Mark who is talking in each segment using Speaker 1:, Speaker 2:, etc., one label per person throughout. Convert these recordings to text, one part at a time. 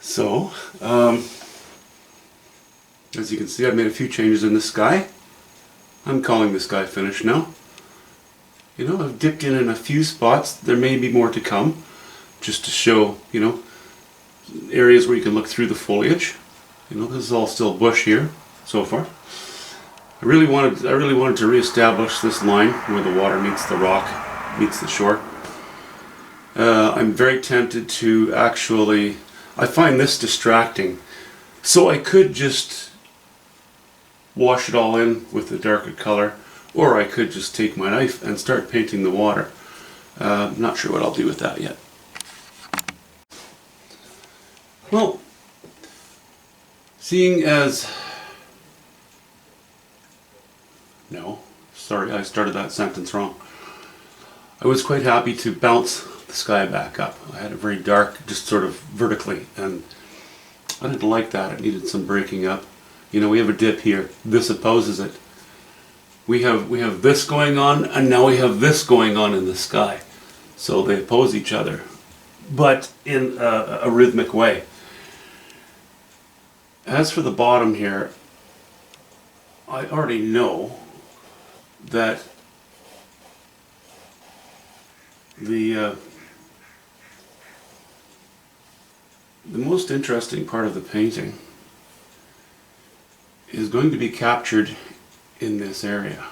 Speaker 1: So, as you can see, I've made a few changes in the sky. I'm calling the sky finished now. You know, I've dipped in a few spots. There may be more to come, just to show, you know, areas where you can look through the foliage. You know, this is all still bush here so far. I really wanted to reestablish this line where the water meets the rock, meets the shore. I'm very tempted to actually, I find this distracting. So I could just wash it all in with a darker color, or I could just take my knife and start painting the water. I'm not sure what I'll do with that yet. Well, seeing as... No, sorry, I started that sentence wrong. I was quite happy to bounce the sky back up. I had it very dark, just sort of vertically, and I didn't like that. It needed some breaking up. You know, we have a dip here. This opposes it. We have this going on, and now we have this going on in the sky. So they oppose each other, but in a rhythmic way. As for the bottom here, I already know that the most interesting part of the painting is going to be captured in this area.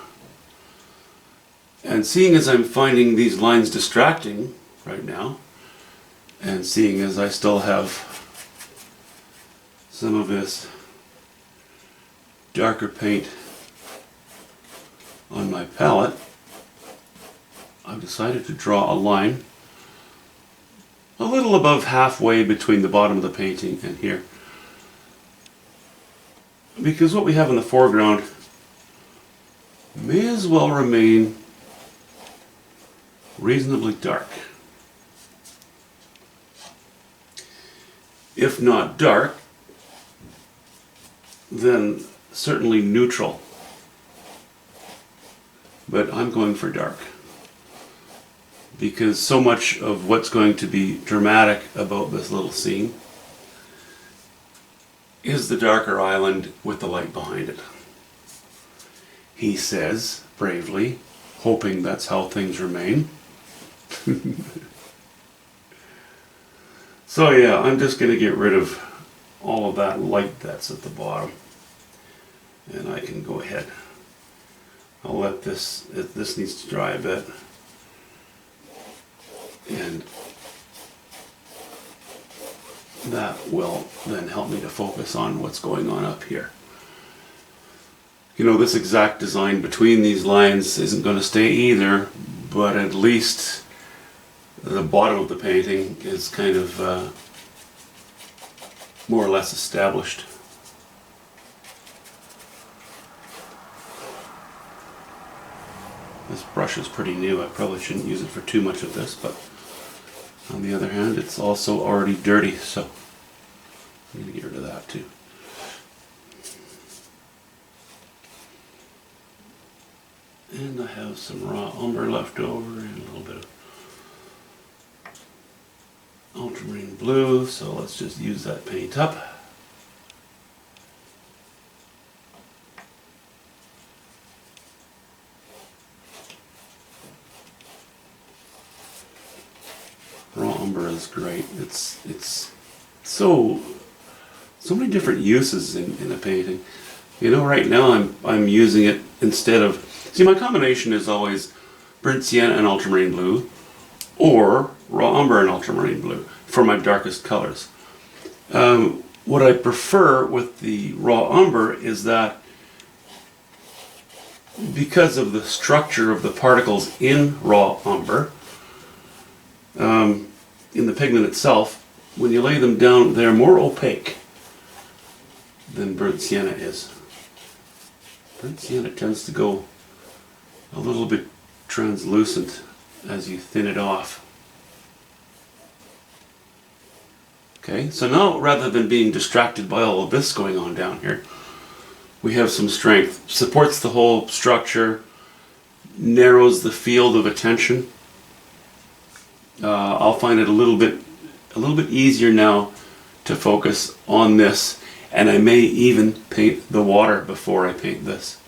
Speaker 1: And seeing as I'm finding these lines distracting right now, and seeing as I still have some of this darker paint on my palette, I've decided to draw a line a little above halfway between the bottom of the painting and here. Because what we have in the foreground may as well remain reasonably dark. If not dark, then certainly neutral. But I'm going for dark, because so much of what's going to be dramatic about this little scene is the darker island with the light behind it. He says, bravely, hoping that's how things remain. So yeah, I'm just going to get rid of all of that light that's at the bottom. And I can go ahead. I'll let this needs to dry a bit. And that will then help me to focus on what's going on up here. You know, this exact design between these lines isn't going to stay either, but at least the bottom of the painting is kind of more or less established. This brush is pretty new. I probably shouldn't use it for too much of this, but on the other hand, it's also already dirty, so I'm going to get rid of that too. And I have some raw umber left over and a little bit of ultramarine blue, so let's just use that paint up. Raw umber is great. It's so many different uses in a painting. You know, right now I'm using it instead of, see, my combination is always burnt sienna and ultramarine blue, or raw umber and ultramarine blue for my darkest colors. What I prefer with the raw umber is that because of the structure of the particles in raw umber, in the pigment itself, when you lay them down, they're more opaque than burnt sienna is. Burnt sienna tends to go a little bit translucent as you thin it off. Okay, so now rather than being distracted by all of this going on down here, we have some strength. Supports the whole structure, narrows the field of attention. I'll find it a little bit easier now to focus on this, and I may even paint the water before I paint this.